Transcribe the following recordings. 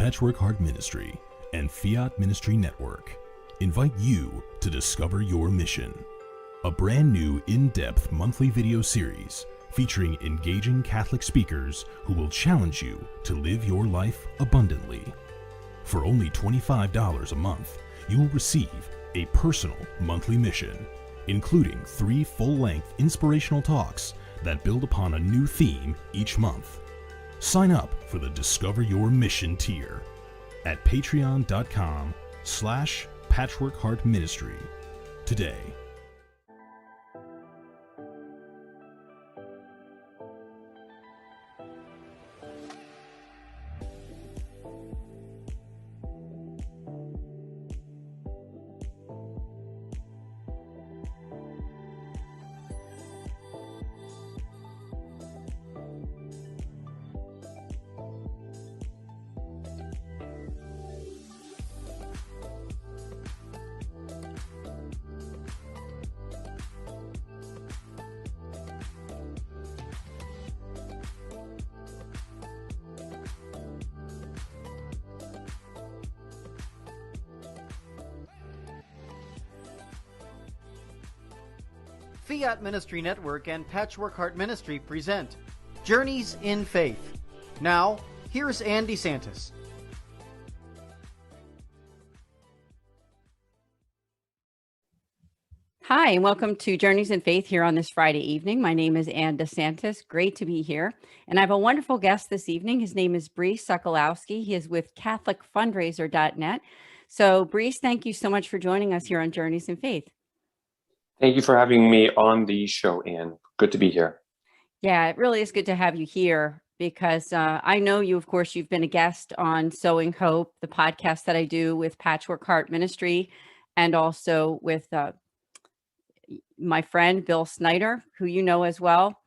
Patchwork Heart Ministry and Fiat Ministry Network invite you to discover your mission, a brand new in-depth monthly video series featuring engaging Catholic speakers who will challenge you to live your life abundantly. For only $25 a month, you will receive a personal monthly mission, including 3 full-length inspirational talks that build upon a new theme each month. Sign up for the Discover Your Mission tier at patreon.com/patchworkheartministry today. Fiat Ministry Network and Patchwork Heart Ministry present Journeys in Faith. Now, here's Anne DeSantis. Hi, and welcome to Journeys in Faith here on this Friday evening. My name is Anne DeSantis. Great to be here. And I have a wonderful guest this evening. His name is Brice Sokolowski. He is with CatholicFundraiser.net. So, Brice, thank you so much for joining us here on Journeys in Faith. Thank you for having me on the show, Anne. Good to be here. Yeah, it really is good to have you here because I know you, of course, you've been a guest on Sowing Hope, the podcast that I do with Patchwork Heart Ministry, and also with my friend, Bill Snyder, who you know as well.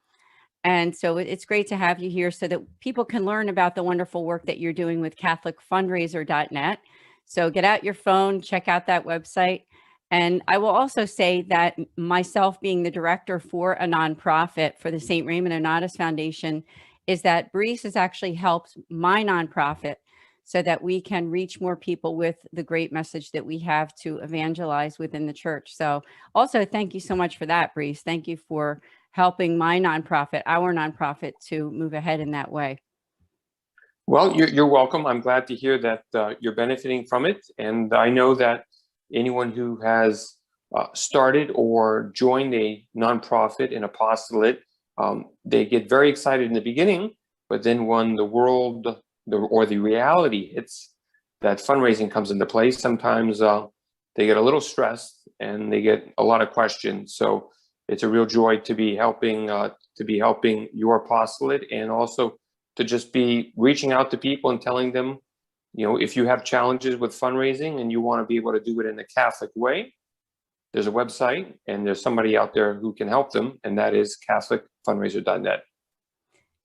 And so it's great to have you here so that people can learn about the wonderful work that you're doing with CatholicFundraiser.net. So get out your phone, check out that website. And I will also say that myself being the director for a nonprofit for the St. Raymond Nonatus Foundation is that Brice has actually helped my nonprofit so that we can reach more people with the great message that we have to evangelize within the church. So also thank you so much for that, Brice. Thank you for helping my nonprofit, our nonprofit, to move ahead in that way. Well, you're welcome. I'm glad to hear that you're benefiting from it. And I know that anyone who has started or joined a nonprofit, an apostolate, they get very excited in the beginning, but then when the world or the reality hits, that fundraising comes into play, sometimes they get a little stressed and they get a lot of questions. So it's a real joy to be helping your apostolate, and also to just be reaching out to people and telling them, you know, if you have challenges with fundraising and you want to be able to do it in the Catholic way, there's a website and there's somebody out there who can help them, and that is CatholicFundraiser.net.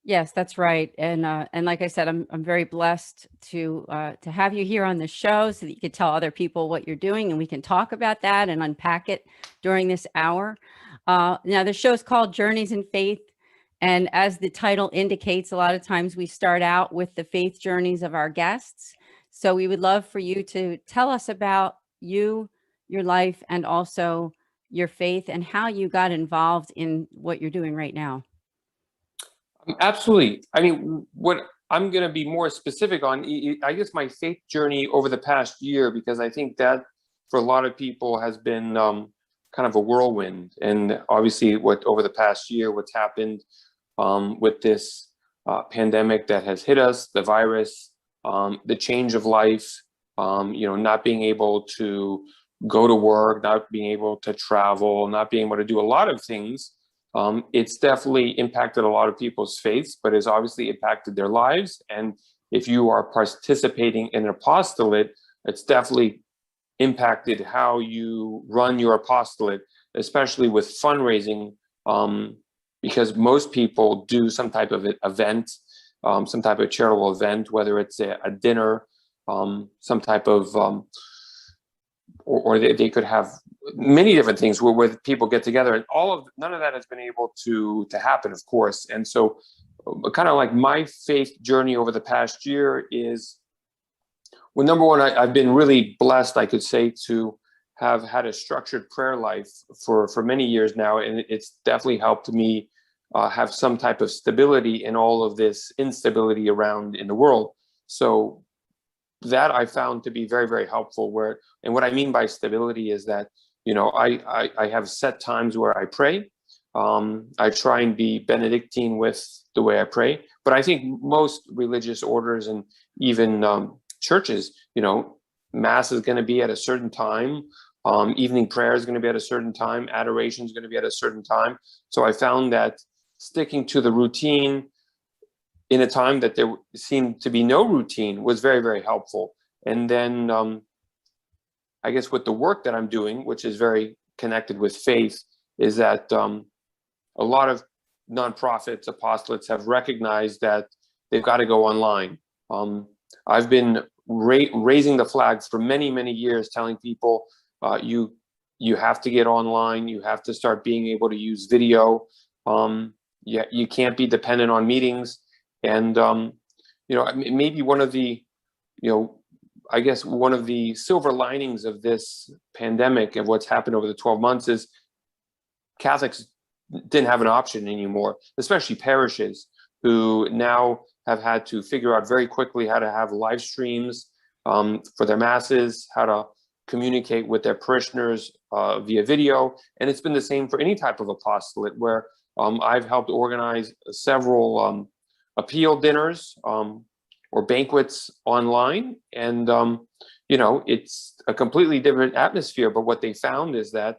Yes, that's right. And like I said, I'm very blessed to have you here on the show so that you can tell other people what you're doing, and we can talk about that and unpack it during this hour. Now, the show is called Journeys in Faith. And as the title indicates, a lot of times we start out with the faith journeys of our guests. So we would love for you to tell us about you, your life, and also your faith and how you got involved in what you're doing right now. Absolutely. I mean, what I'm going to be more specific on, I guess, my faith journey over the past year, because I think that for a lot of people has been kind of a whirlwind. And obviously over the past year, what's happened with this pandemic that has hit us, the virus, the change of life, not being able to go to work, not being able to travel, not being able to do a lot of things. It's definitely impacted a lot of people's faiths, but has obviously impacted their lives. And if you are participating in an apostolate, it's definitely impacted how you run your apostolate, especially with fundraising, because most people do some type of event, some type of charitable event, whether it's a dinner, some type of, or they could have many different things where people get together, and none of that has been able to happen, of course. And so kind of like my faith journey over the past year is Well, number one, I've been really blessed, I could say, to have had a structured prayer life for many years now, and it's definitely helped me have some type of stability in all of this instability around in the world. So that I found to be very, very helpful. And what I mean by stability is that, I have set times where I pray. I try and be Benedictine with the way I pray, but I think most religious orders and even churches, Mass is going to be at a certain time. Evening prayer is going to be at a certain time. Adoration is going to be at a certain time. So I found that sticking to the routine in a time that there seemed to be no routine was very, very helpful. And then I guess with the work that I'm doing, which is very connected with faith, is that a lot of nonprofits, apostolates have recognized that they've got to go online. I've been raising the flag for many, many years, telling people you have to get online. You have to start being able to use video. You can't be dependent on meetings. And maybe one of the, I guess one of the silver linings of this pandemic and what's happened over the 12 months is Catholics didn't have an option anymore, especially parishes who now have had to figure out very quickly how to have live streams for their masses, how to communicate with their parishioners via video. And it's been the same for any type of apostolate, where I've helped organize several appeal dinners or banquets online. And, it's a completely different atmosphere. But what they found is that,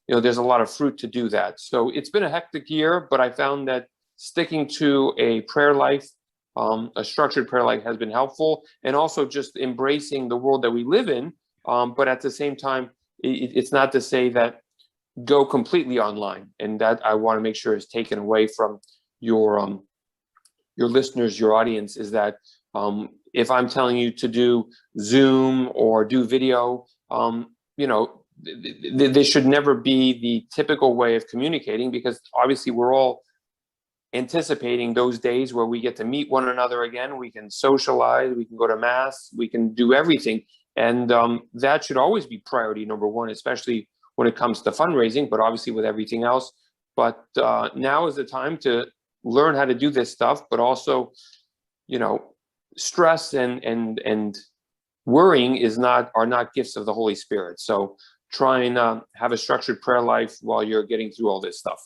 there's a lot of fruit to do that. So it's been a hectic year, but I found that sticking to a prayer life, a structured prayer life, has been helpful, and also just embracing the world that we live in. But at the same time, it's not to say that go completely online, and that I want to make sure is taken away from your listeners, your audience, is that if I'm telling you to do Zoom or do video, this should never be the typical way of communicating, because obviously we're all anticipating those days where we get to meet one another again. We can socialize, we can go to Mass, we can do everything. And that should always be priority number one, especially when it comes to fundraising, but obviously with everything else. But now is the time to learn how to do this stuff, but also, stress and worrying are not gifts of the Holy Spirit. So try and have a structured prayer life while you're getting through all this stuff.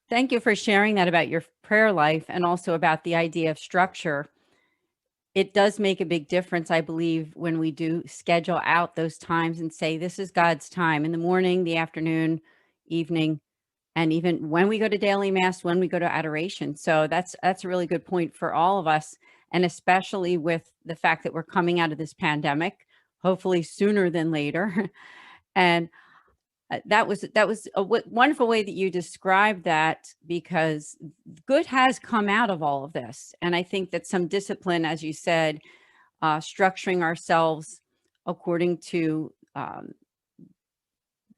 Thank you for sharing that about your prayer life, and also about the idea of structure. It does make a big difference, I believe, when we do schedule out those times and say, this is God's time in the morning, the afternoon, evening, and even when we go to daily Mass, when we go to adoration. So that's a really good point for all of us. And especially with the fact that we're coming out of this pandemic, hopefully sooner than later. And that was a wonderful way that you described that, because good has come out of all of this. And I think that some discipline, as you said, structuring ourselves according to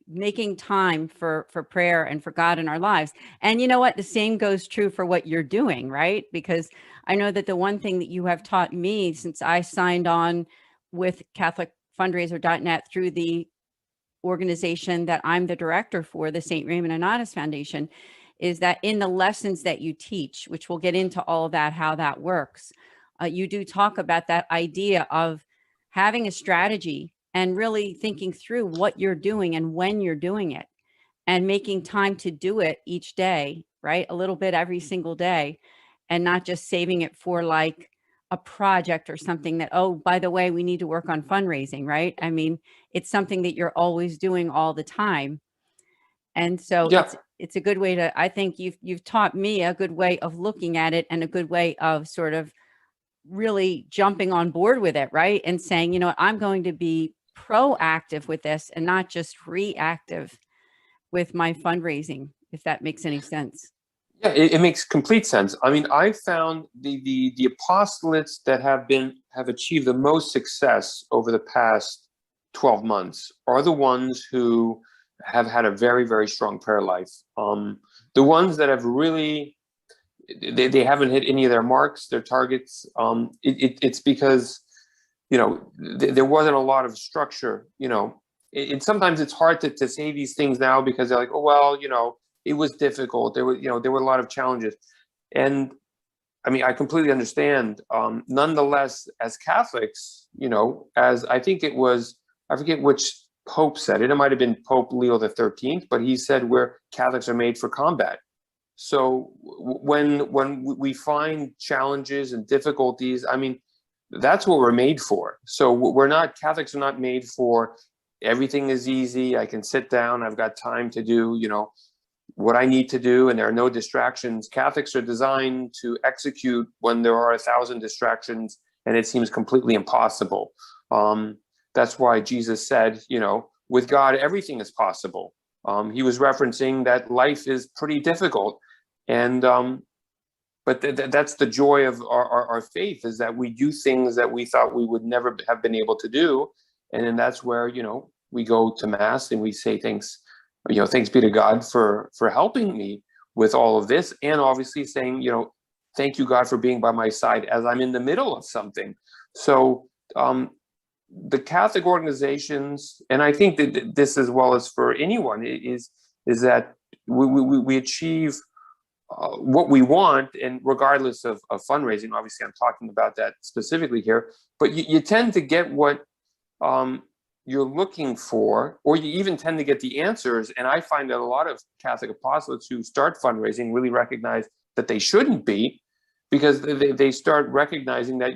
making time for prayer and for God in our lives. And you know what? The same goes true for what you're doing, right? Because I know that the one thing that you have taught me since I signed on with CatholicFundraiser.net through the organization that I'm the director for, the St. Raymond Nonatus Foundation, is that in the lessons that you teach, which we'll get into all of that, how that works, you do talk about that idea of having a strategy and really thinking through what you're doing and when you're doing it, and making time to do it each day, right? A little bit every single day, and not just saving it for like a project or something that, oh, by the way, we need to work on fundraising, right? I mean, it's something that you're always doing all the time. And so it's a good way to, I think you've taught me a good way of looking at it, and a good way of sort of really jumping on board with it, right? And saying, I'm going to be proactive with this and not just reactive with my fundraising, if that makes any sense. Yeah, it makes complete sense. I mean, I found the apostolates that have achieved the most success over the past 12 months are the ones who have had a very, very strong prayer life. The ones that have really, they haven't hit any of their marks, their targets. It's because there wasn't a lot of structure. Sometimes it's hard to say these things now because they're like, oh, well, it was difficult. There were a lot of challenges. And I mean, I completely understand. Nonetheless, as Catholics, as I think it was, I forget which Pope said it. It might have been Pope Leo the 13th, but he said we're Catholics are made for combat. So when we find challenges and difficulties, I mean, that's what we're made for. So Catholics are not made for everything is easy. I can sit down. I've got time to do, what I need to do, and there are no distractions. Catholics are designed to execute when there are 1,000 distractions, and it seems completely impossible. That's why Jesus said, with God, everything is possible. He was referencing that life is pretty difficult. And but that's the joy of our faith, is that we do things that we thought we would never have been able to do. And then that's where, we go to Mass and we say thanks be to God for helping me with all of this. And obviously saying, thank you, God, for being by my side as I'm in the middle of something. So the Catholic organizations, and I think that this, as well as for anyone, is that we achieve what we want, and regardless of fundraising. Obviously, I'm talking about that specifically here, but you tend to get what you're looking for, or you even tend to get the answers. And I find that a lot of Catholic apostolates who start fundraising really recognize that they shouldn't be, because they start recognizing that,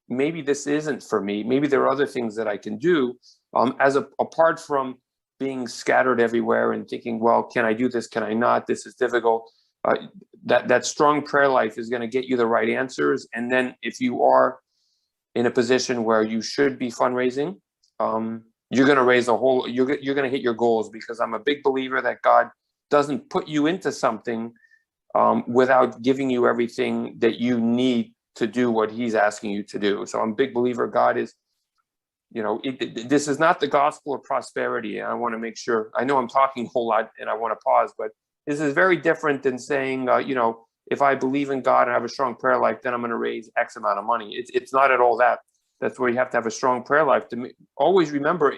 maybe this isn't for me. Maybe there are other things that I can do, apart from being scattered everywhere and thinking, well, can I do this? Can I not? This is difficult. That strong prayer life is going to get you the right answers. And then if you are in a position where you should be fundraising, you're going to you're going to hit your goals, because I'm a big believer that God doesn't put you into something without giving you everything that you need to do what he's asking you to do. So I'm a big believer God is, this is not the gospel of prosperity. And I want to make sure, I know I'm talking a whole lot and I want to pause, but this is very different than saying, if I believe in God and have a strong prayer life, then I'm going to raise X amount of money. It's not at all that. That's where you have to have a strong prayer life to always remember,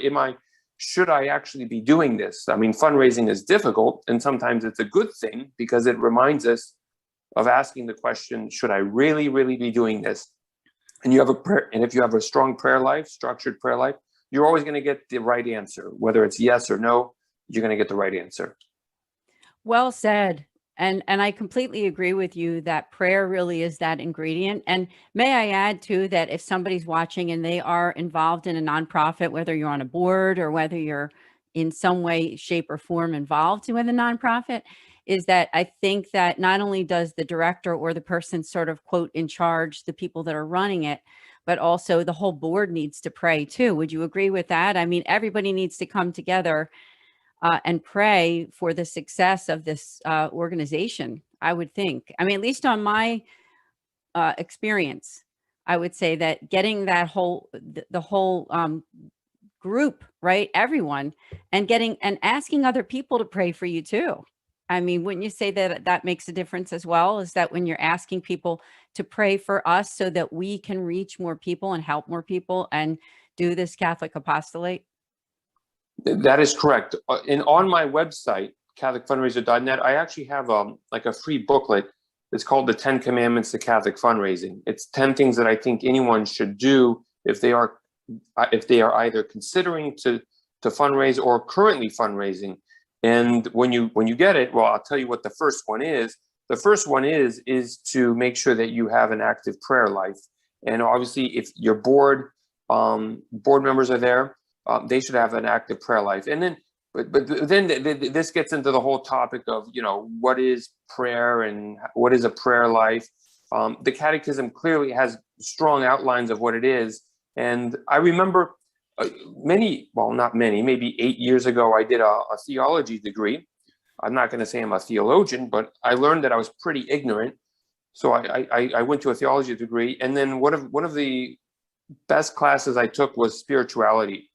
should I actually be doing this? I mean, fundraising is difficult, and sometimes it's a good thing because it reminds us of asking the question, should I really, really be doing this? And if you have a strong prayer life, structured prayer life, you're always going to get the right answer. Whether it's yes or no, you're going to get the right answer. Well said. And I completely agree with you that prayer really is that ingredient. And may I add too, that if somebody's watching and they are involved in a nonprofit, whether you're on a board or whether you're in some way, shape or form involved with a nonprofit, is that I think that not only does the director or the person sort of quote in charge, the people that are running it, but also the whole board needs to pray too. Would you agree with that? I mean, everybody needs to come together and pray for the success of this organization, I would think. I mean, at least on my experience, I would say that getting that the whole group, right? Everyone, and asking other people to pray for you too. I mean, wouldn't you say that that makes a difference as well? Is that when you're asking people to pray for us so that we can reach more people and help more people and do this Catholic apostolate? That is correct. And on my website, CatholicFundraiser.net, I actually have like a free booklet. It's called The 10 Commandments to Catholic Fundraising. It's 10 things that I think anyone should do if they are either considering to fundraise or currently fundraising. And when you get it, well, I'll tell you what the first one is. The first one is to make sure that you have an active prayer life. And obviously, if your board members are there, they should have an active prayer life. And then, but then this gets into the whole topic of, what is prayer and what is a prayer life? The Catechism clearly has strong outlines of what it is. And I remember maybe 8 years ago, I did a theology degree. I'm not going to say I'm a theologian, but I learned that I was pretty ignorant. So I went to a theology degree. And then one of the best classes I took was spirituality.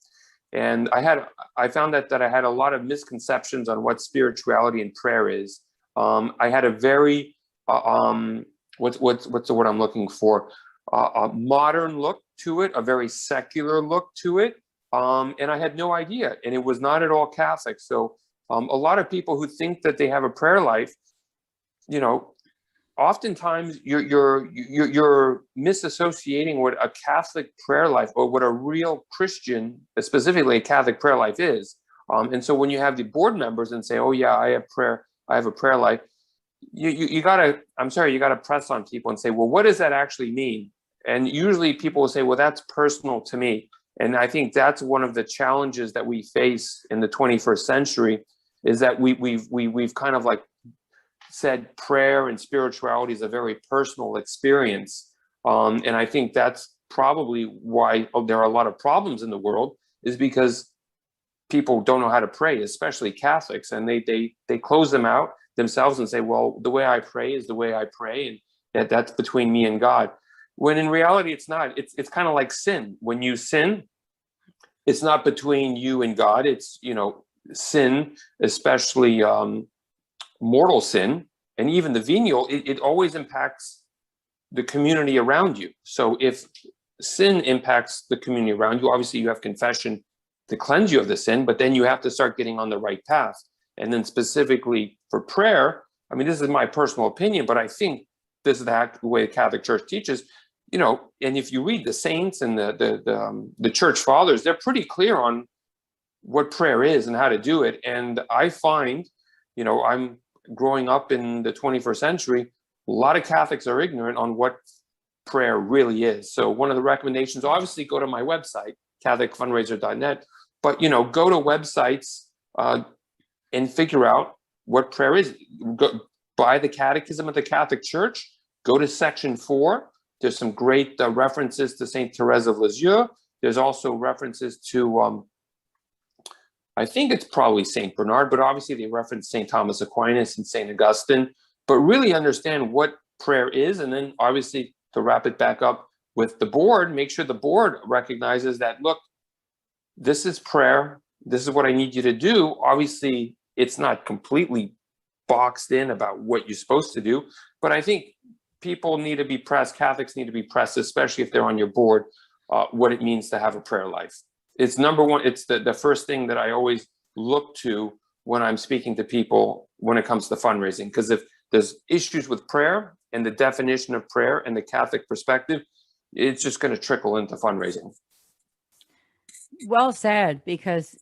And I found that I had a lot of misconceptions on what spirituality and prayer is. I had a very what's the word I'm looking for? a modern look to it, a very secular look to it. And I had no idea, and it was not at all Catholic. So a lot of people who think that they have a prayer life, you know, oftentimes you're misassociating what a Catholic prayer life or what a real Christian, specifically a Catholic prayer life is. And so when you have the board members and say, "Oh yeah, I have a prayer life," you gotta press on people and say, "Well, what does that actually mean?" And usually people will say, "Well, that's personal to me." And I think that's one of the challenges that we face in the 21st century, is that we've kind of like said prayer and spirituality is a very personal experience. And I think that's probably why there are a lot of problems in the world, is because people don't know how to pray, especially Catholics, and they close them out themselves and say, "Well, the way I pray is the way I pray, and that's between me and God." When in reality, it's not. It's kind of like sin. When you sin, it's not between you and God. It's, sin, especially mortal sin, and even the venial, it always impacts the community around you. So if sin impacts the community around you, obviously you have confession to cleanse you of the sin, but then you have to start getting on the right path. And then specifically for prayer, I mean, this is my personal opinion, but I think this is the way the Catholic Church teaches, and if you read the saints and the church fathers, they're pretty clear on what prayer is and how to do it. And I find, I'm growing up in the 21st century, a lot of Catholics are ignorant on what prayer really is. So one of the recommendations, obviously go to my website, catholicfundraiser.net, but, go to websites and figure out what prayer is. Go, buy the Catechism of the Catholic Church, go to section 4. There's some great references to Saint Therese of Lisieux. There's also references to, I think it's probably Saint Bernard, but obviously they reference Saint Thomas Aquinas and Saint Augustine. But really understand what prayer is, and then obviously to wrap it back up with the board, make sure the board recognizes that, look, this is prayer. This is what I need you to do. Obviously, it's not completely boxed in about what you're supposed to do, but I think people need to be pressed, Catholics need to be pressed, especially if they're on your board, what it means to have a prayer life. It's number one, it's the first thing that I always look to when I'm speaking to people when it comes to fundraising. Because if there's issues with prayer and the definition of prayer and the Catholic perspective, it's just going to trickle into fundraising. Well said, because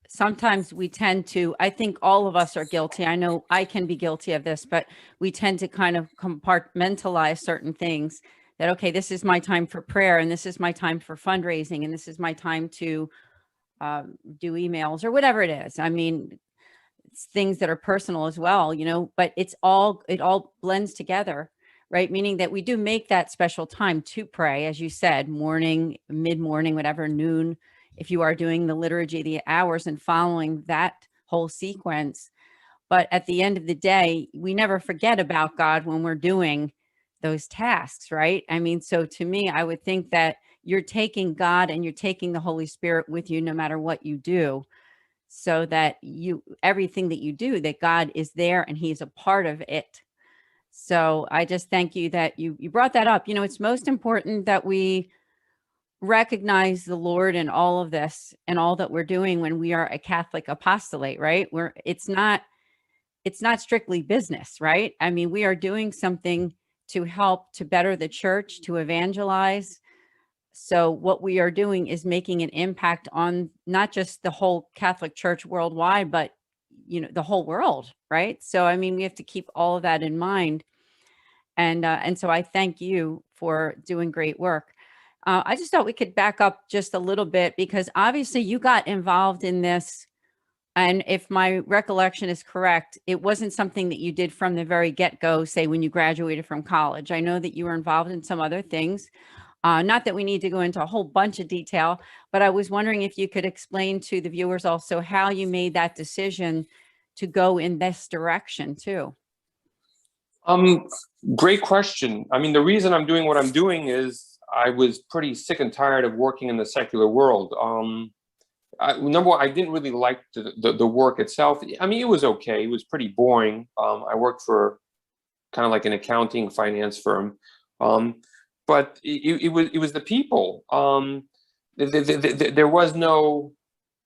sometimes we tend to, I think all of us are guilty. I know I can be guilty of this, but we tend to kind of compartmentalize certain things that, okay, this is my time for prayer, and this is my time for fundraising, and this is my time to do emails or whatever it is. I mean, it's things that are personal as well, but it all blends together, right? Meaning that we do make that special time to pray, as you said, morning, mid-morning, whatever, noon, if you are doing the liturgy, the hours and following that whole sequence. But at the end of the day, we never forget about God when we're doing those tasks, right? I mean, so to me, I would think that you're taking God and you're taking the Holy Spirit with you no matter what you do, so that everything that you do, that God is there and he's a part of it. So I just thank you that you brought that up. It's most important that we recognize the Lord in all of this and all that we're doing when we are a Catholic apostolate, right? It's not strictly business, right? I mean, we are doing something to help to better the church, to evangelize. So what we are doing is making an impact on not just the whole Catholic Church worldwide, but the whole world, right? So I mean, we have to keep all of that in mind. And so I thank you for doing great work. I just thought we could back up just a little bit, because obviously you got involved in this. And if my recollection is correct, it wasn't something that you did from the very get-go, say when you graduated from college. I know that you were involved in some other things. Not that we need to go into a whole bunch of detail, but I was wondering if you could explain to the viewers also how you made that decision to go in this direction too. Great question. I mean, the reason I'm doing what I'm doing is I was pretty sick and tired of working in the secular world. Number one, I didn't really like the work itself. I mean, it was okay. It was pretty boring. I worked for kind of like an accounting finance firm. but it was the people. There was no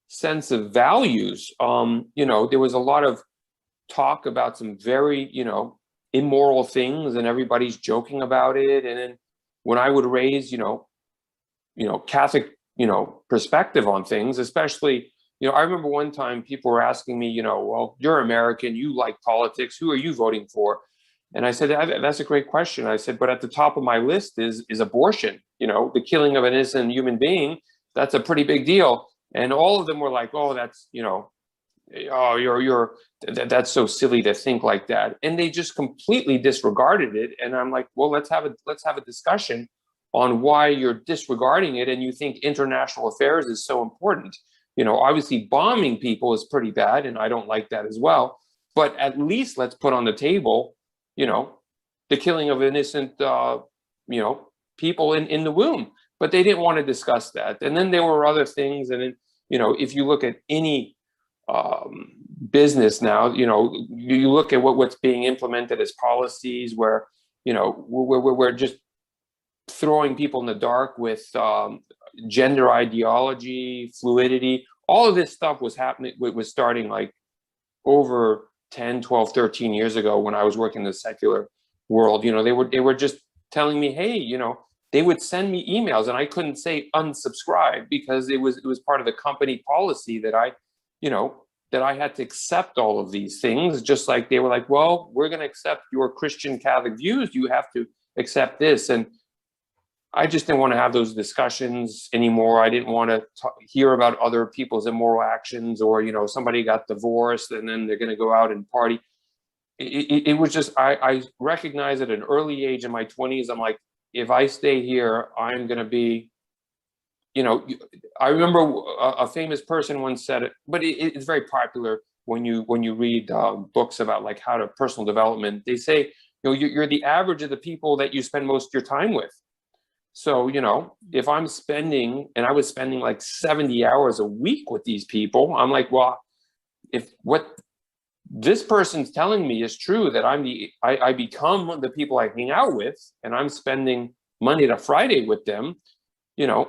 sense of values. There was a lot of talk about some very, immoral things, and everybody's joking about it. And then when I would raise, Catholic, perspective on things, especially, I remember one time people were asking me, well, you're American, you like politics, who are you voting for? And I said, that's a great question. I said, but at the top of my list is abortion, the killing of an innocent human being. That's a pretty big deal. And all of them were like, oh, that's, oh, that's so silly to think like that. And they just completely disregarded it. And I'm like, well, let's have a discussion on why you're disregarding it. And you think international affairs is so important. Obviously bombing people is pretty bad, and I don't like that as well. But at least let's put on the table, the killing of innocent, people in the womb. But they didn't want to discuss that. And then there were other things. And then, if you look at any business now, you look at what's being implemented as policies where, we're just throwing people in the dark with gender ideology, fluidity. All of this stuff was starting like over 10, 12, 13 years ago when I was working in the secular world. They were just telling me, hey, they would send me emails and I couldn't say unsubscribe because it was part of the company policy that I had to accept all of these things. Just like they were like, well, we're going to accept your Christian Catholic views. You have to accept this. And I just didn't want to have those discussions anymore. I didn't want to hear about other people's immoral actions, or, somebody got divorced and then they're going to go out and party. It was just, I recognized at an early age in my 20s, I'm like, if I stay here, I'm going to be, I remember a famous person once said it, but it's very popular when you read books about like how to personal development. They say, you're the average of the people that you spend most of your time with. So, if I'm spending, and I was spending like 70 hours a week with these people, I'm like, well, if what this person's telling me is true, that I become the people I hang out with, and I'm spending Monday to Friday with them,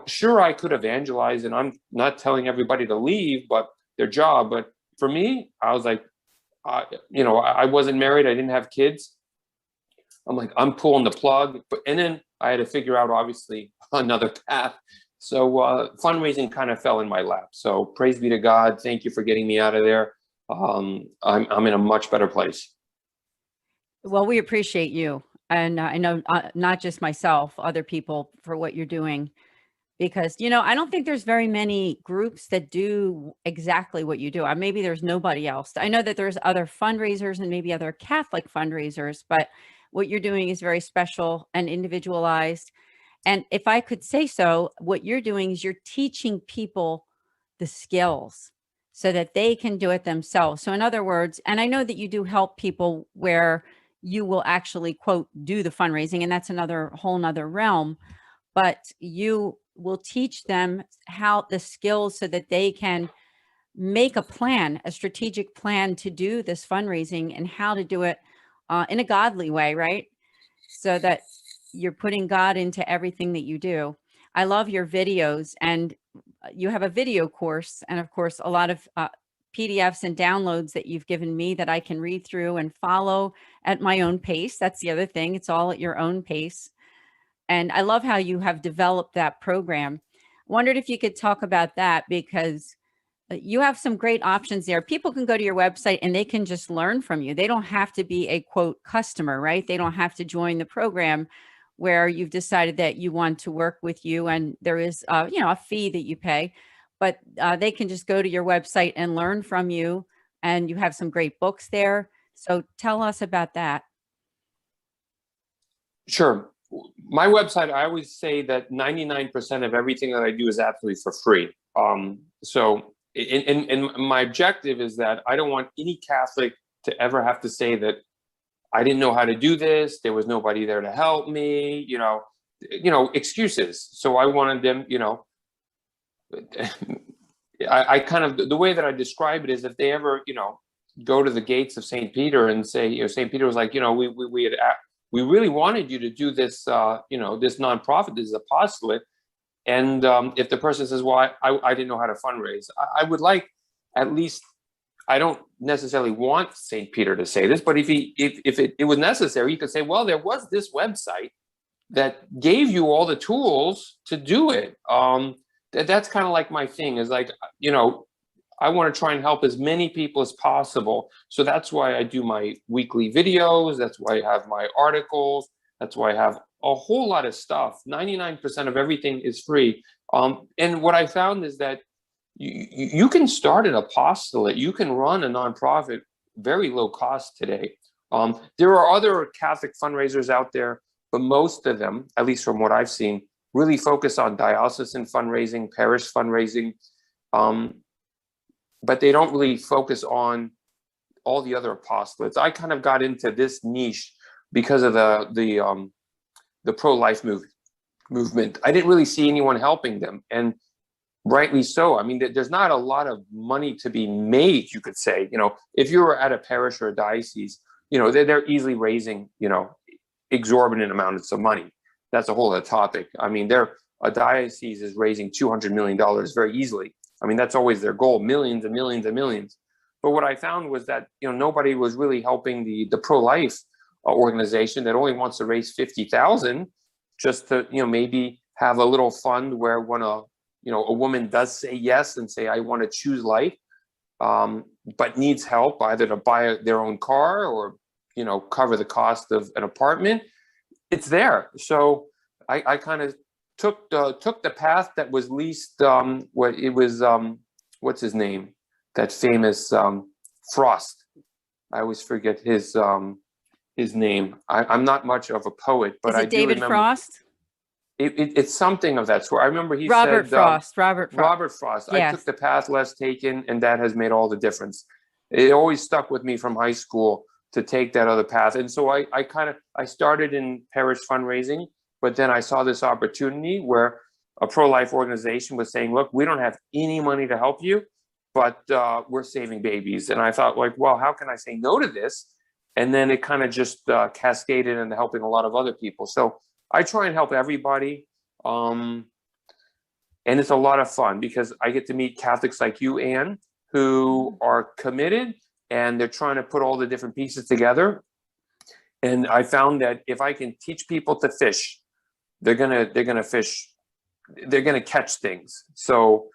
sure, I could evangelize, and I'm not telling everybody to leave, but their job. But for me, I was like, I wasn't married. I didn't have kids. I'm like, I'm pulling the plug. And then I had to figure out, obviously, another path. So fundraising kind of fell in my lap. So praise be to God. Thank you for getting me out of there. I'm in a much better place. Well, we appreciate you. And I know not just myself, other people, for what you're doing. Because, I don't think there's very many groups that do exactly what you do. Maybe there's nobody else. I know that there's other fundraisers and maybe other Catholic fundraisers, but what you're doing is very special and individualized. And if I could say so, what you're doing is you're teaching people the skills so that they can do it themselves. So in other words, and I know that you do help people where you will actually, quote, do the fundraising, and that's another whole nother realm, but you will teach them how the skills so that they can make a plan, a strategic plan to do this fundraising and how to do it in a godly way, right? So that you're putting God into everything that you do. I love your videos, and you have a video course, and of course, a lot of PDFs and downloads that you've given me that I can read through and follow at my own pace. That's the other thing. It's all at your own pace. And I love how you have developed that program. Wondered if you could talk about that, because you have some great options there. People can go to your website and they can just learn from you. They don't have to be a, quote, customer, right? They don't have to join the program where you've decided that you want to work with you, and there is a fee that you pay, but they can just go to your website and learn from you, and you have some great books there. So tell us about that. Sure. My website, I always say that 99% of everything that I do is absolutely for free. So and my objective is that I don't want any Catholic to ever have to say that I didn't know how to do this, there was nobody there to help me, excuses. So I wanted them, I kind of, the way that I describe it is, if they ever, go to the gates of St. Peter and say, St. Peter was like, we had we really wanted you to do this, this nonprofit, this apostolate. And if the person says, well, I didn't know how to fundraise, I would like, at least, I don't necessarily want St. Peter to say this, but if it was necessary, you could say, well, there was this website that gave you all the tools to do it. That's kind of like my thing, is like, I want to try and help as many people as possible. So that's why I do my weekly videos. That's why I have my articles. That's why I have a whole lot of stuff. 99% of everything is free. And what I found is that you can start an apostolate. You can run a nonprofit very low cost today. There are other Catholic fundraisers out there, but most of them, at least from what I've seen, really focus on diocesan fundraising, parish fundraising. But they don't really focus on all the other apostolates. I kind of got into this niche because of the pro-life movement. I didn't really see anyone helping them, and rightly so. I mean, there's not a lot of money to be made, you could say. If you were at a parish or a diocese, they're easily raising, exorbitant amounts of money. That's a whole other topic. I mean, a diocese is raising $200 million very easily. I mean, that's always their goal, millions and millions and millions. But what I found was that, nobody was really helping the pro-life organization that only wants to raise 50,000 just to, maybe have a little fund where when a woman does say yes and say, I want to choose life, but needs help either to buy their own car or, cover the cost of an apartment, it's there. So I kind of took the path that was least what's his name, that famous Frost. I always forget his name. I'm not much of a poet, but I do David remember Frost? It's something of that sort. I remember he Robert said Frost. Robert Frost. Yes. I took the path less taken, and that has made all the difference. It always stuck with me from high school to take that other path. And so I started in parish fundraising, but then I saw this opportunity where a pro-life organization was saying, look, we don't have any money to help you, but we're saving babies. And I thought, like, well, how can I say no to this? And then it kind of just cascaded into helping a lot of other people. So I try and help everybody. And it's a lot of fun because I get to meet Catholics like you, Anne, who are committed and they're trying to put all the different pieces together. And I found that if I can teach people to fish, they're gonna fish, they're gonna catch things. So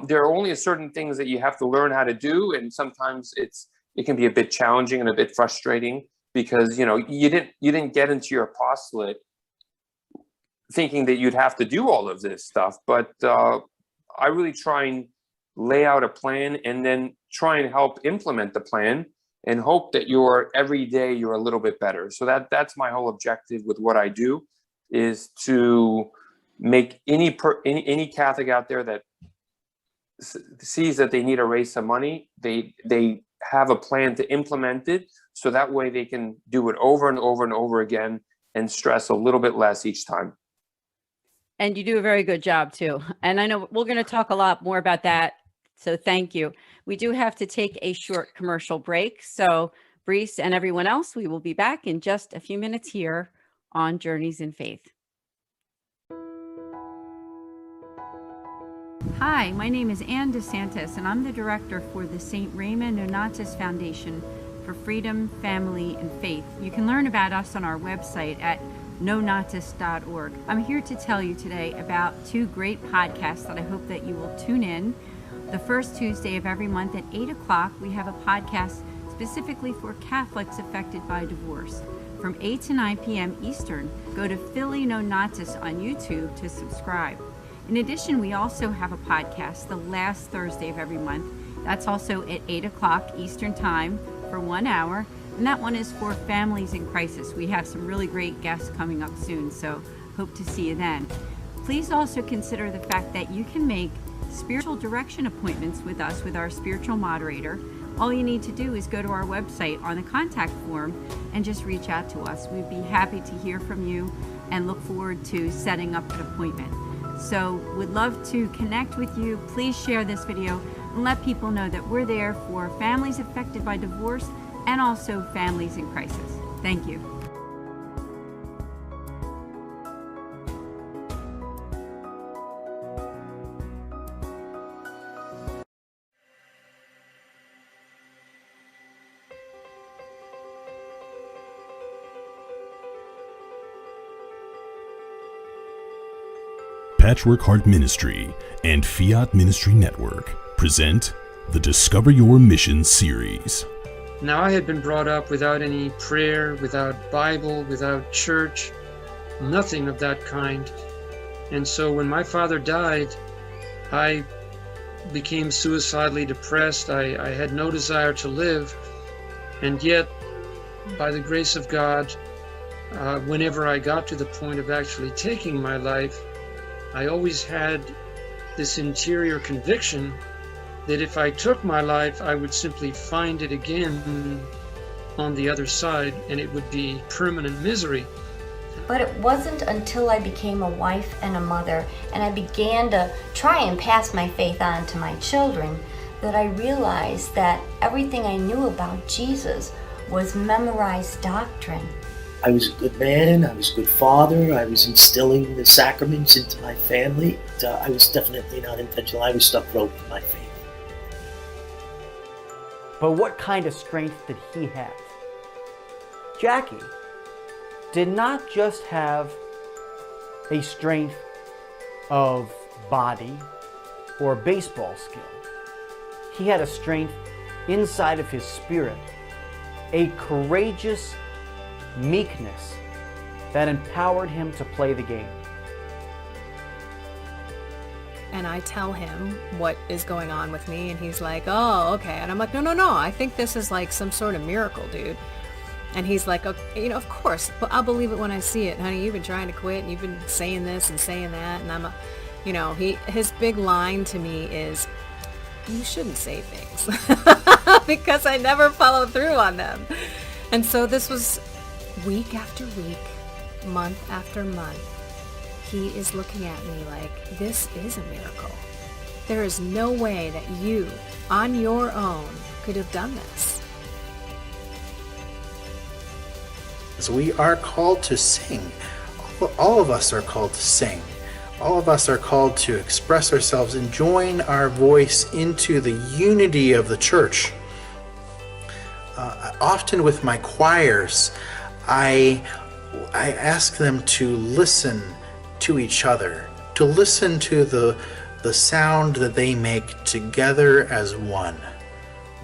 there are only certain things that you have to learn how to do, and sometimes it can be a bit challenging and a bit frustrating because you didn't get into your apostolate thinking that you'd have to do all of this stuff. But I really try and lay out a plan and then try and help implement the plan and hope that every day you're a little bit better. So that's my whole objective with what I do, is to make any Catholic out there that sees that they need to raise some money, they have a plan to implement it, so that way they can do it over and over and over again and stress a little bit less each time. And you do a very good job too. And I know we're going to talk a lot more about that. So thank you. We do have to take a short commercial break. So Brice and everyone else, we will be back in just a few minutes here on Journeys in Faith. Hi, my name is Anne DeSantis, and I'm the director for the St. Raymond Nonatus Foundation for Freedom, Family, and Faith. You can learn about us on our website at nonatus.org. I'm here to tell you today about two great podcasts that I hope that you will tune in. The first Tuesday of every month at 8 o'clock, we have a podcast specifically for Catholics affected by divorce. From 8 to 9 p.m. Eastern, go to Philly Nonatus on YouTube to subscribe. In addition, we also have a podcast the last Thursday of every month. That's also at 8 o'clock Eastern Time for 1 hour. And that one is for families in crisis. We have some really great guests coming up soon, so hope to see you then. Please also consider the fact that you can make spiritual direction appointments with us with our spiritual moderator. All you need to do is go to our website on the contact form and just reach out to us. We'd be happy to hear from you and look forward to setting up an appointment. So we'd love to connect with you. Please share this video and let people know that we're there for families affected by divorce and also families in crisis. Thank you. Patchwork Heart Ministry and Fiat Ministry Network present the Discover Your Mission series. Now, I had been brought up without any prayer, without Bible, without church, nothing of that kind. And so when my father died, I became suicidally depressed. I had no desire to live. And yet, by the grace of God, whenever I got to the point of actually taking my life, I always had this interior conviction that if I took my life, I would simply find it again on the other side, and it would be permanent misery. But it wasn't until I became a wife and a mother, and I began to try and pass my faith on to my children, that I realized that everything I knew about Jesus was memorized doctrine. I was a good man, I was a good father, I was instilling the sacraments into my family. I was definitely not intentional, I was stuck broke in my faith. But what kind of strength did he have? Jackie did not just have a strength of body or baseball skill. He had a strength inside of his spirit, a courageous meekness that empowered him to play the game. And I tell him what is going on with me, and he's like, oh, okay. And I'm like, no, I think this is like some sort of miracle, dude. And he's like, okay, of course, but I'll believe it when I see it. Honey, you've been trying to quit, and you've been saying this and saying that. And his big line to me is, you shouldn't say things because I never follow through on them. And so this was week after week, month after month. He is looking at me like, this is a miracle. There is no way that you, on your own, could have done this. So we are called to sing. All of us are called to sing. All of us are called to express ourselves and join our voice into the unity of the church. Often with my choirs, I ask them to listen to each other, to listen to the sound that they make together as one.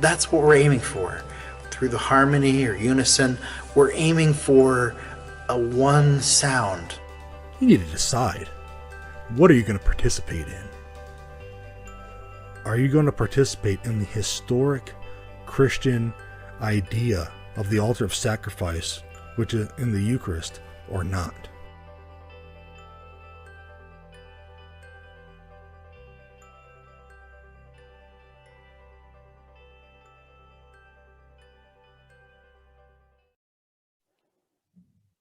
That's what we're aiming for. Through the harmony or unison, we're aiming for a one sound. You need to decide, what are you going to participate in? Are you going to participate in the historic Christian idea of the altar of sacrifice, which is in the Eucharist, or not?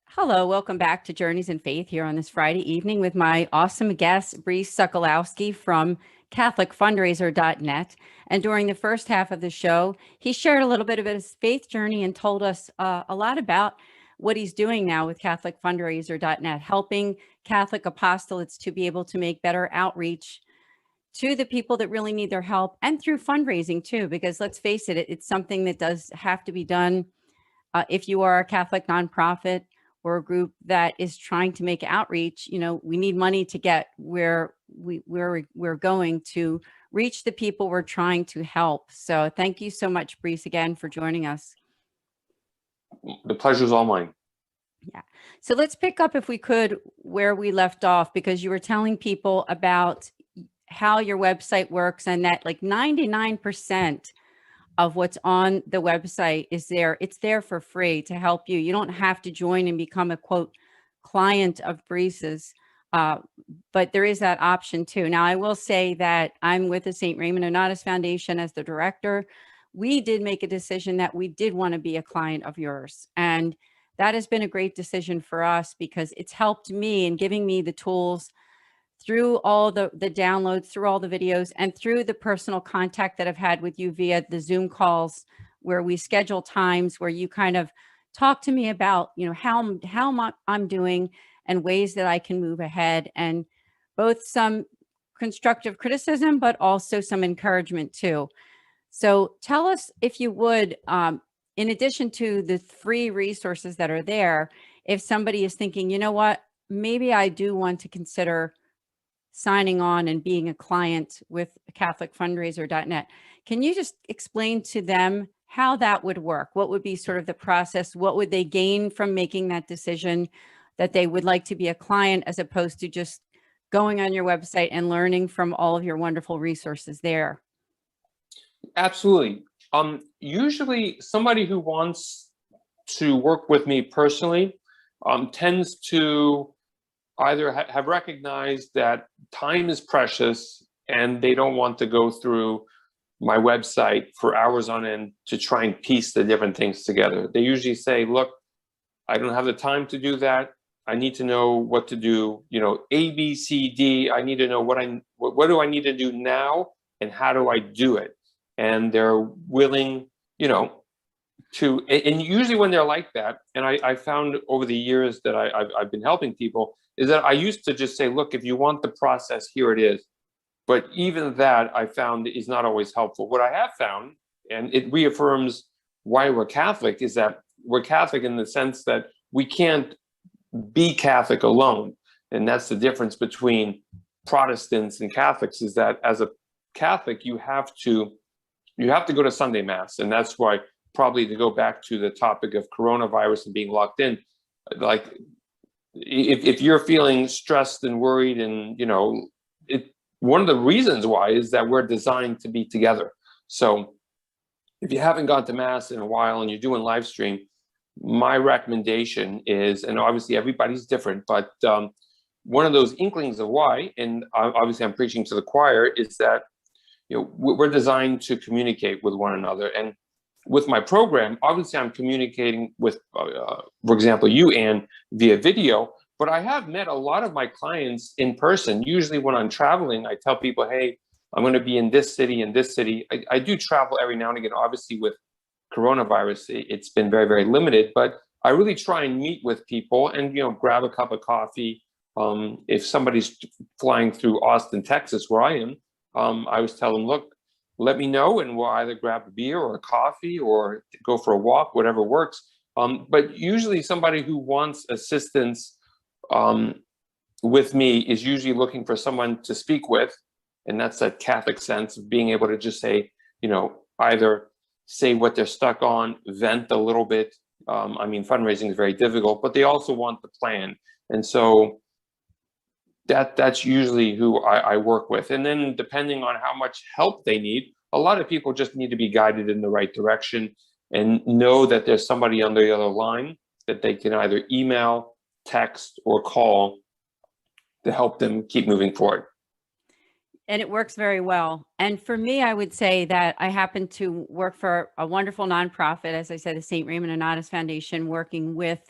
Hello, welcome back to Journeys in Faith here on this Friday evening with my awesome guest, Brice Sokolowski from CatholicFundraiser.net. And during the first half of the show, he shared a little bit of his faith journey and told us a lot about what he's doing now with CatholicFundraiser.net, helping Catholic apostolates to be able to make better outreach to the people that really need their help, and through fundraising too, because let's face it, it's something that does have to be done if you are a Catholic nonprofit or a group that is trying to make outreach. We need money to get where we're going to reach the people we're trying to help. So thank you so much, Brice, again for joining us. The pleasure's all mine. Yeah. So let's pick up, if we could, where we left off, because you were telling people about how your website works and that like 99% of what's on the website is there. It's there for free to help you. You don't have to join and become a quote client of Brice's, but there is that option too. Now, I will say that I'm with the St. Raymond Nonatus Foundation as the director. We did make a decision that we did want to be a client of yours. And that has been a great decision for us because it's helped me in giving me the tools through all the downloads, through all the videos, and through the personal contact that I've had with you via the Zoom calls, where we schedule times where you kind of talk to me about, how I'm doing and ways that I can move ahead, and both some constructive criticism, but also some encouragement too. So tell us, if you would, in addition to the free resources that are there, if somebody is thinking, you know what, maybe I do want to consider signing on and being a client with CatholicFundraiser.net. Can you just explain to them how that would work? What would be sort of the process? What would they gain from making that decision that they would like to be a client, as opposed to just going on your website and learning from all of your wonderful resources there? Absolutely. Usually somebody who wants to work with me personally tends to either have recognized that time is precious and they don't want to go through my website for hours on end to try and piece the different things together. They usually say, look, I don't have the time to do that. I need to know what to do, you know, A, B, C, D. I need to know what do I need to do now and how do I do it? And they're willing, you know, to, and usually when they're like that, and I found over the years that I've been helping people, is that I used to just say, look, if you want the process, here it is. But even that I found is not always helpful. What I have found, and it reaffirms why we're Catholic, is that we're Catholic in the sense that we can't be Catholic alone. And that's the difference between Protestants and Catholics, is that as a Catholic, you have to go to Sunday Mass. And that's why, probably to go back to the topic of coronavirus and being locked in, like if you're feeling stressed and worried, and, you know, one of the reasons why is that we're designed to be together. So if you haven't gone to Mass in a while and you're doing live stream, my recommendation is, and obviously everybody's different, but one of those inklings of why, and obviously I'm preaching to the choir, is that, you know, we're designed to communicate with one another. And with my program, obviously I'm communicating with, for example, you, Anne, via video, but I have met a lot of my clients in person. Usually when I'm traveling, I tell people, hey, I'm going to be in this city and this city. I do travel every now and again. Obviously with coronavirus, it's been very, very limited, but I really try and meet with people and, you know, grab a cup of coffee. If somebody's flying through Austin, Texas, where I am, I always tell them, look, let me know and we'll either grab a beer or a coffee or go for a walk, whatever works. But usually somebody who wants assistance with me is usually looking for someone to speak with. And that's that Catholic sense of being able to just say, you know, either say what they're stuck on, vent a little bit. I mean, fundraising is very difficult, but they also want the plan. And so that's usually who I work with. And then depending on how much help they need, a lot of people just need to be guided in the right direction and know that there's somebody on the other line that they can either email, text, or call to help them keep moving forward. And it works very well. And for me, I would say that I happen to work for a wonderful nonprofit, as I said, the St. Raymond Nonatus Foundation, working with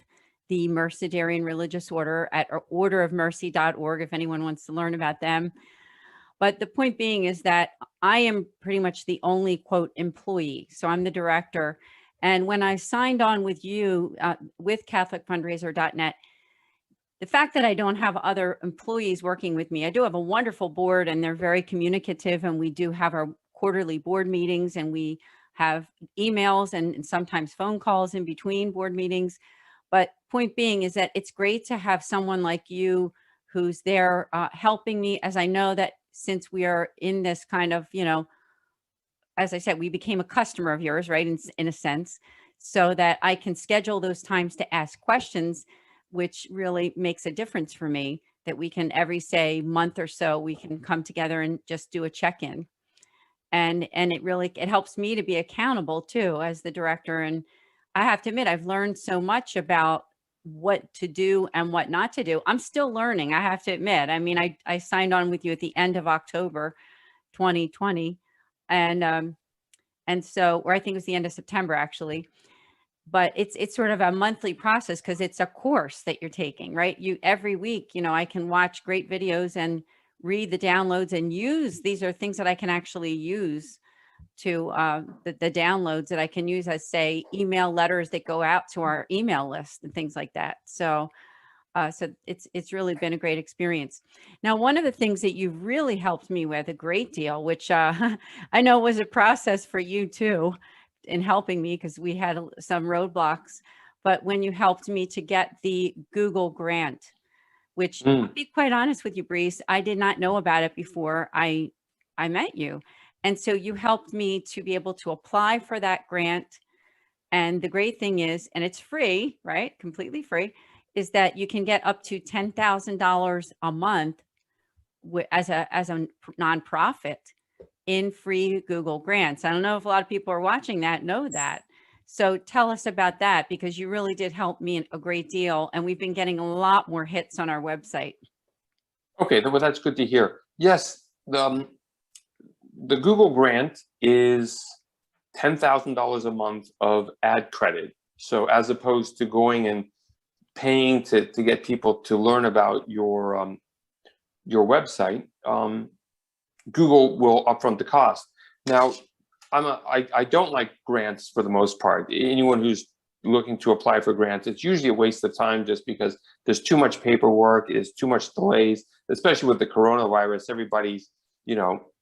the Mercedarian Religious Order at orderofmercy.org, if anyone wants to learn about them. But the point being is that I am pretty much the only, quote, employee. So I'm the director. And when I signed on with you, with CatholicFundraiser.net, the fact that I don't have other employees working with me, I do have a wonderful board and they're very communicative, and we do have our quarterly board meetings and we have emails and sometimes phone calls in between board meetings. But point being is that it's great to have someone like you who's there helping me, as I know that since we are in this kind of, you know, as I said, we became a customer of yours, right, in a sense, so that I can schedule those times to ask questions, which really makes a difference for me, that we can every, say, month or so, we can come together and just do a check-in. And it helps me to be accountable too, as the director. And I have to admit, I've learned so much about what to do and what not to do. I'm still learning, I have to admit. I mean, I signed on with you at the end of October 2020. And so, or I think it was the end of September, actually. But it's sort of a monthly process because it's a course that you're taking, right? Every week, you know, I can watch great videos and read the downloads and use, these are things that I can actually use to the downloads that I can use as, say, email letters that go out to our email list and things like that. So it's really been a great experience. Now, one of the things that you've really helped me with a great deal, which I know was a process for you too, in helping me because we had some roadblocks, but when you helped me to get the Google grant, which I'll be quite honest with you, Brice, I did not know about it before I met you. And so you helped me to be able to apply for that grant. And the great thing is, and it's free, right? Completely free, is that you can get up to $10,000 a month as a nonprofit in free Google grants. I don't know if a lot of people are watching that know that. So tell us about that, because you really did help me a great deal. And we've been getting a lot more hits on our website. Okay, well, that's good to hear. Yes, the Google grant is $10,000 a month of ad credit. So as opposed to going and paying to get people to learn about your website, Google will upfront the cost. Now, I don't like grants for the most part. Anyone who's looking to apply for grants, it's usually a waste of time just because there's too much paperwork, there's too much delays, especially with the coronavirus. Everybody's,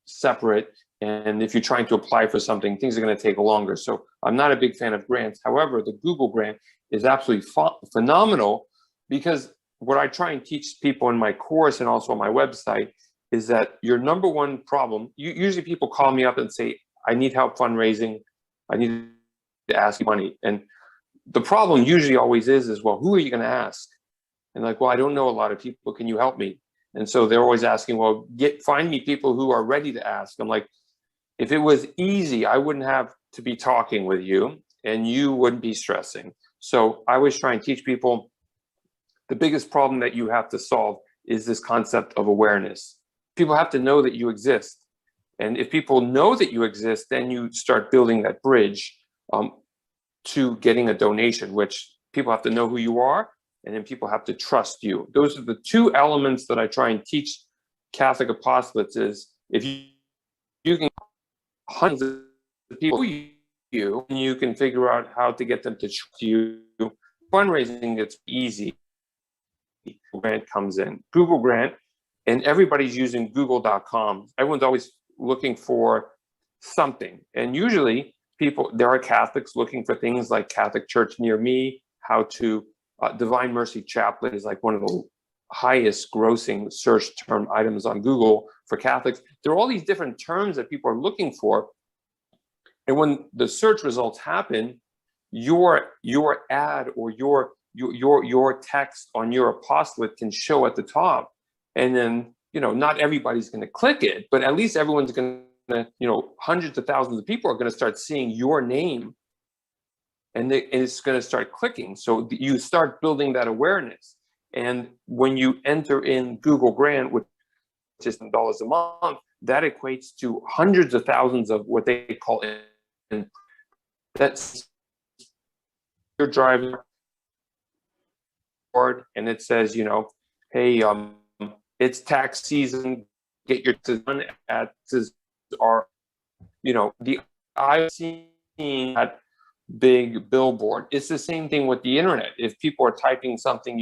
separate. And if you're trying to apply for something, things are going to take longer. So I'm not a big fan of grants. However, the Google grant is absolutely phenomenal, because what I try and teach people in my course and also on my website is that your number one problem, usually people call me up and say, I need help fundraising. I need to ask you money. And the problem usually always is, well, who are you going to ask? And like, well, I don't know a lot of people. Can you help me? And so they're always asking, well, find me people who are ready to ask. I'm like, if it was easy, I wouldn't have to be talking with you and you wouldn't be stressing. So I always try and teach people the biggest problem that you have to solve is this concept of awareness. People have to know that you exist. And if people know that you exist, then you start building that bridge to getting a donation, which people have to know who you are, and then people have to trust you. Those are the two elements that I try and teach Catholic apostolates is if you can hundreds of people you can figure out how to get them to trust you. Fundraising, it's easy. Grant comes in. Google grant, and everybody's using google.com. Everyone's always looking for something. And usually there are Catholics looking for things like Catholic Church near me, how to Divine Mercy Chaplet is like one of the highest grossing search term items on Google for Catholics. There are all these different terms that people are looking for. And when the search results happen, your ad or your text on your apostolate can show at the top. And then, not everybody's going to click it, but at least everyone's going to, hundreds of thousands of people are going to start seeing your name, and it's going to start clicking. So you start building that awareness. And when you enter in Google Grant, which is $10 a month, that equates to hundreds of thousands of what they call it. That's your driver board, and it says, hey, it's tax season. Get your done at are, I've seen that big billboard. It's the same thing with the internet. If people are typing something,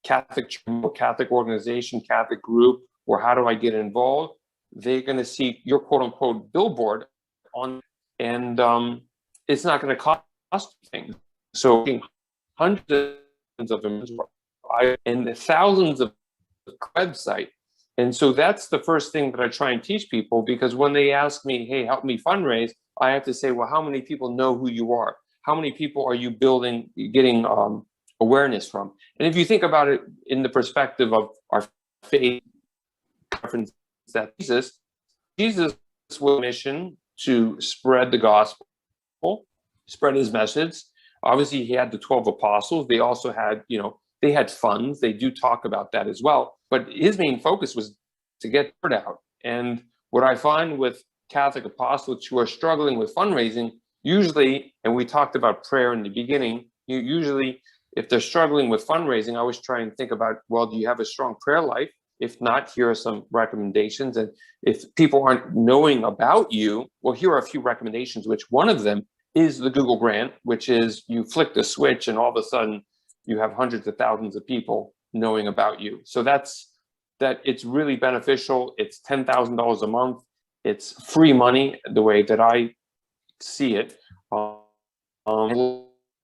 Catholic organization, Catholic group, or how do I get involved, they're going to see your quote unquote billboard on, and it's not going to cost anything. So hundreds of them and the thousands of website. And so that's the first thing that I try and teach people, because when they ask me, hey, help me fundraise, I have to say, well, how many people know who you are? How many people are you getting awareness from? And if you think about it in the perspective of our faith, that Jesus was mission to spread the gospel, spread his message. Obviously, he had the 12 apostles. They also had, they had funds. They do talk about that as well. But his main focus was to get word out. And what I find with Catholic apostolates who are struggling with fundraising, usually, and we talked about prayer in the beginning, usually if they're struggling with fundraising, I always try and think about, well, do you have a strong prayer life? If not, here are some recommendations. And if people aren't knowing about you, well, here are a few recommendations, which one of them is the Google Grant, which is you flick the switch and all of a sudden you have hundreds of thousands of people knowing about you. So that it's really beneficial. It's $10,000 a month. It's free money, the way that I see it. A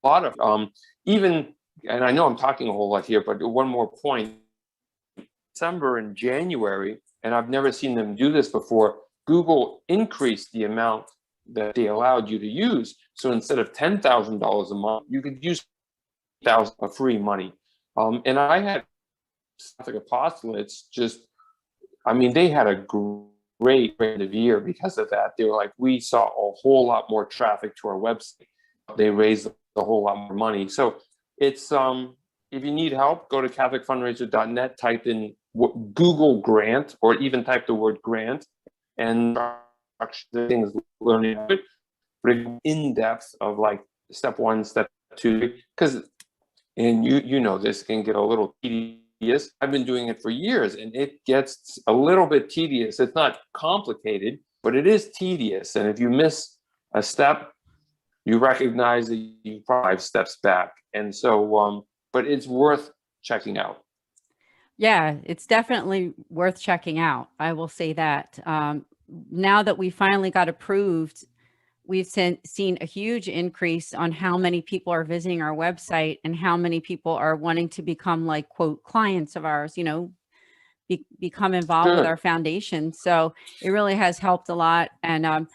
lot of even, and I know I'm talking a whole lot here, but one more point December and January, and I've never seen them do this before, Google increased the amount that they allowed you to use. So instead of $10,000 a month, you could use $1,000 of free money. And I had Catholic apostolates they had a great end of year because of that. They were like, we saw a whole lot more traffic to our website. They raised a whole lot more money. So it's, if you need help, go to CatholicFundraiser.net, type in Google grant, or even type the word grant, and the things learning it, but in depth of like step 1, step 2, because, and you know, this can get a little tedious. I've been doing it for years, and it gets a little bit tedious. It's not complicated, but it is tedious. And if you miss a step, you recognize that you 5 steps back. And so, but it's worth checking out. Yeah, it's definitely worth checking out. I will say that. Now that we finally got approved, we've seen a huge increase on how many people are visiting our website and how many people are wanting to become, like, quote, clients of ours, become involved with our foundation. So it really has helped a lot. And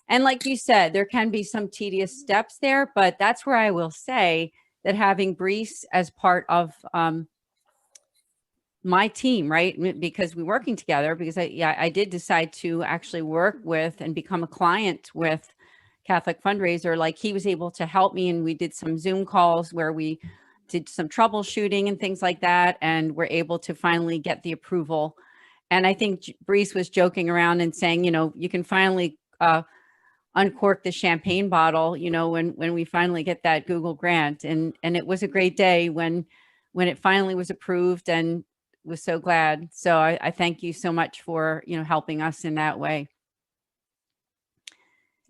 like you said, there can be some tedious steps there, but that's where I will say that having Brice as part of my team, right? Because we're working together, because I did decide to actually work with and become a client with Catholic Fundraiser. Like, he was able to help me, and we did some Zoom calls where we did some troubleshooting and things like that, and we're able to finally get the approval. And I think Brice was joking around and saying, you can finally uncork the champagne bottle, when we finally get that Google grant. And it was a great day when it finally was approved, and was so glad. So I thank you so much for, helping us in that way.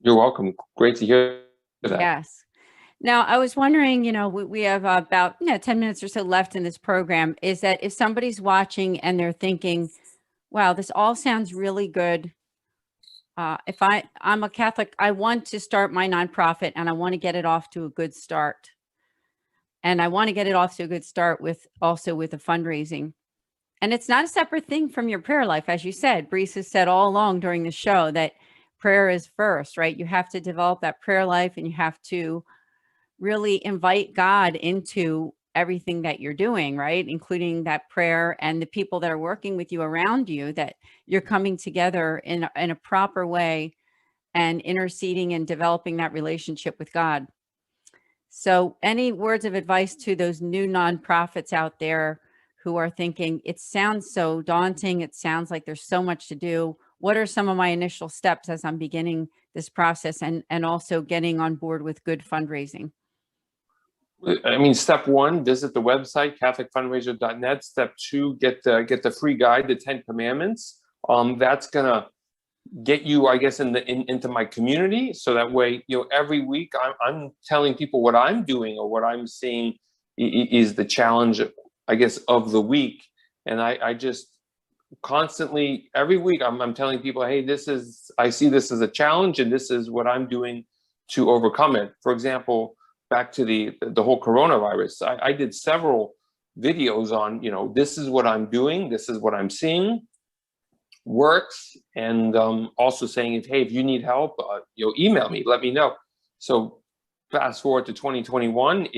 You're welcome. Great to hear that. Yes. Now, I was wondering, we have about 10 minutes or so left in this program, is that if somebody's watching and they're thinking, wow, this all sounds really good. If I'm a Catholic, I want to start my nonprofit, and I want to get it off to a good start. And I want to get it off to a good start with the fundraising. And it's not a separate thing from your prayer life. As you said, Brice has said all along during the show that prayer is first, right? You have to develop that prayer life, and you have to really invite God into everything that you're doing, right? Including that prayer, and the people that are working with you around you, that you're coming together in a proper way and interceding and developing that relationship with God. So any words of advice to those new nonprofits out there who are thinking, it sounds so daunting, it sounds like there's so much to do? What are some of my initial steps as I'm beginning this process, and also getting on board with good fundraising? I mean, step 1, visit the website, CatholicFundraiser.net. Step 2, get the free guide, the 10 Commandments. That's gonna get you, I guess, into my community. So that way, every week I'm telling people what I'm doing or what I'm seeing is the challenge, I guess, of the week. And I just constantly, every week, I'm telling people, hey, I see this as a challenge, and this is what I'm doing to overcome it. For example, back to the whole coronavirus, I did several videos on, this is what I'm doing, this is what I'm seeing works, and also saying, if you need help, email me, let me know. So fast forward to 2021,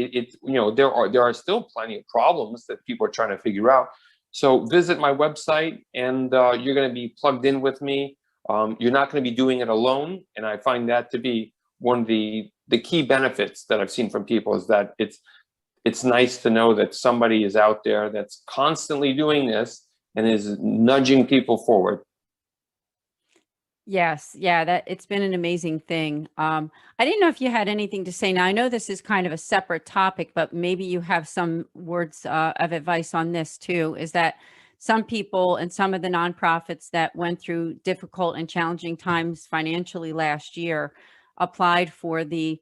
there are still plenty of problems that people are trying to figure out. So visit my website, and you're going to be plugged in with me. You're not going to be doing it alone, and I find that to be one of the key benefits that I've seen from people, is that it's nice to know that somebody is out there that's constantly doing this and is nudging people forward. Yes. Yeah, that it's been an amazing thing. I didn't know if you had anything to say. Now, I know this is kind of a separate topic, but maybe you have some words of advice on this too, is that some people and some of the nonprofits that went through difficult and challenging times financially last year applied for the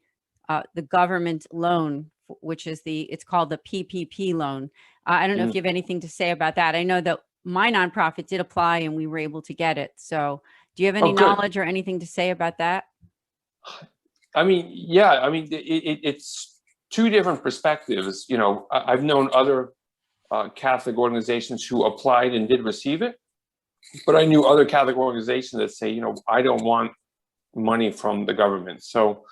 government loan, which is it's called the PPP loan. I don't know if you have anything to say about that. I know that my nonprofit did apply, and we were able to get it. So do you have any knowledge or anything to say about that? I mean, yeah, I mean, it's two different perspectives. I've known other Catholic organizations who applied and did receive it. But I knew other Catholic organizations that say, I don't want money from the government. So,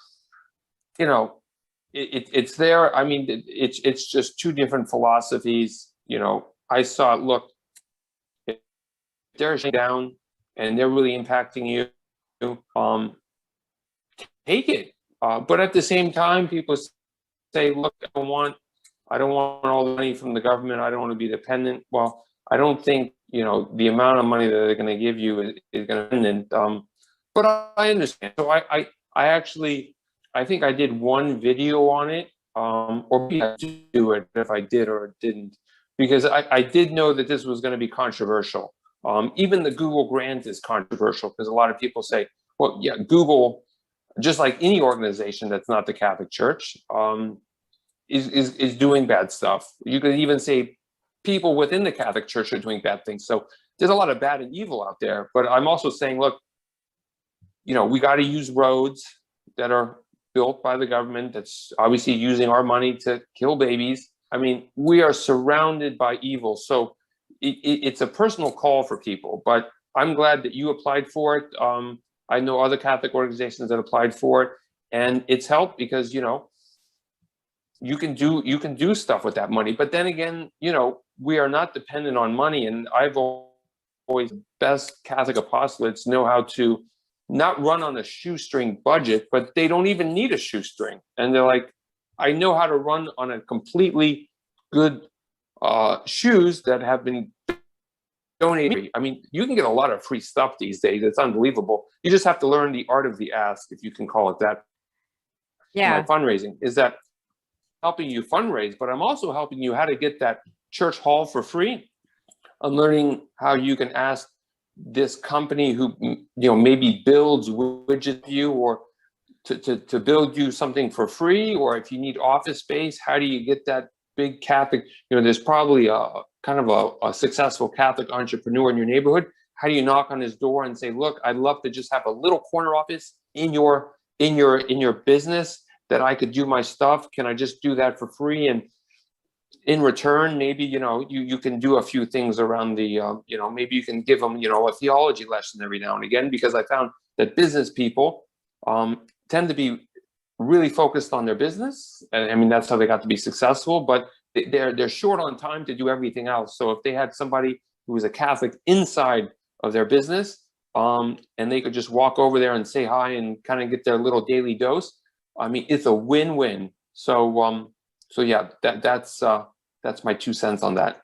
it's there. I mean, it's just two different philosophies. I saw it, look, if they're shutting down and they're really impacting you, take it. But at the same time, people say, look, I don't want all the money from the government. I don't want to be dependent. Well, I don't think, the amount of money that they're going to give you is going to end. But I understand. So I think I did one video on it, or maybe I do it if I did or didn't, because I did know that this was going to be controversial. Even the Google grant is controversial because a lot of people say, well, yeah, Google, just like any organization that's not the Catholic Church, is doing bad stuff. You could even say people within the Catholic Church are doing bad things. So there's a lot of bad and evil out there. But I'm also saying, look, we got to use roads that are built by the government that's obviously using our money to kill babies. I mean, we are surrounded by evil. So it's a personal call for people. But I'm glad that you applied for it. I know other Catholic organizations that applied for it, and it's helped because you can do stuff with that money. But then again, we are not dependent on money, and I've always best Catholic apostolates know how to not run on a shoestring budget, but they don't even need a shoestring, and they're like, I know how to run on a completely good shoes that have been donated. I mean, you can get a lot of free stuff these days. It's unbelievable. You just have to learn the art of the ask, if you can call it that. Yeah. My fundraising is that helping you fundraise, but I'm also helping you how to get that church hall for free. I'm learning how you can ask this company who maybe builds widgets for you, or to build you something for free, or if you need office space, how do you get that big Catholic? There's probably a kind of a successful Catholic entrepreneur in your neighborhood. How do you knock on his door and say, look, I'd love to just have a little corner office in your business that I could do my stuff. Can I just do that for free? And in return, maybe, you can do a few things around the, maybe you can give them, a theology lesson every now and again, because I found that business people tend to be really focused on their business. And I mean, that's how they got to be successful, but they're short on time to do everything else. So if they had somebody who was a Catholic inside of their business, and they could just walk over there and say hi and kind of get their little daily dose, I mean, it's a win-win. So yeah, that's my 2 cents on that.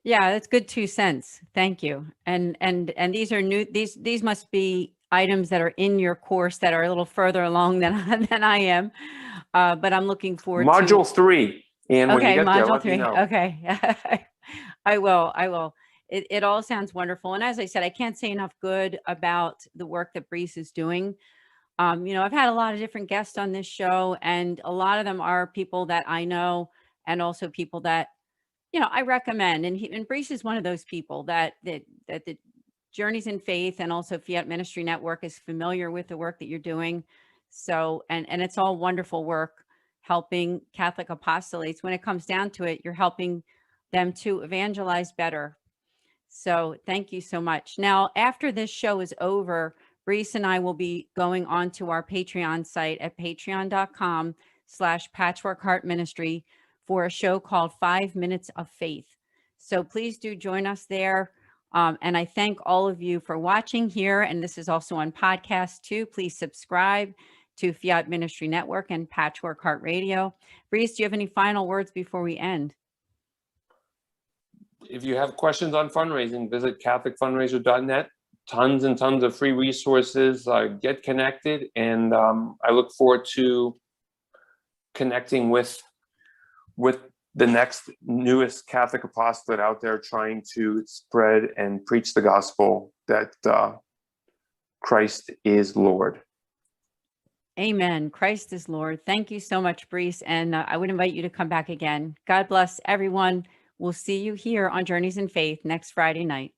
Yeah, that's good 2 cents. Thank you. And these are new. These must be items that are in your course that are a little further along than I am. But I'm looking forward Module to 3. And when you get there, let me know. Okay. I will. It all sounds wonderful. And as I said, I can't say enough good about the work that Brice is doing. I've had a lot of different guests on this show, and a lot of them are people that I know, and also people that, I recommend. And Brice is one of those people that the Journeys in Faith and also Fiat Ministry Network is familiar with the work that you're doing. So, and it's all wonderful work helping Catholic apostolates. When it comes down to it, you're helping them to evangelize better. So thank you so much. Now, after this show is over, Brice and I will be going on to our Patreon site at patreon.com/patchworkheartministry for a show called 5 Minutes of Faith. So please do join us there. And I thank all of you for watching here. And this is also on podcast too. Please subscribe to Fiat Ministry Network and Patchwork Heart Radio. Brice, do you have any final words before we end? If you have questions on fundraising, visit catholicfundraiser.net. Tons and tons of free resources. Get connected, and I look forward to connecting with the next newest Catholic apostolate out there, trying to spread and preach the gospel that Christ is Lord. Amen. Christ is Lord. Thank you so much, Brice. And I would invite you to come back again. God bless everyone. We'll see you here on Journeys in Faith next Friday night.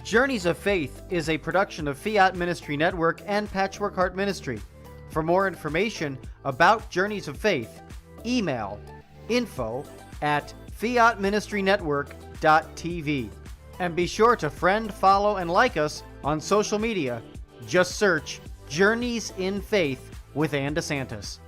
Journeys of Faith is a production of Fiat Ministry Network and Patchwork Heart Ministry. For more information about Journeys of Faith, email info@fiatministrynetwork.tv. And be sure to friend, follow, and like us on social media. Just search Journeys in Faith with Anne DeSantis.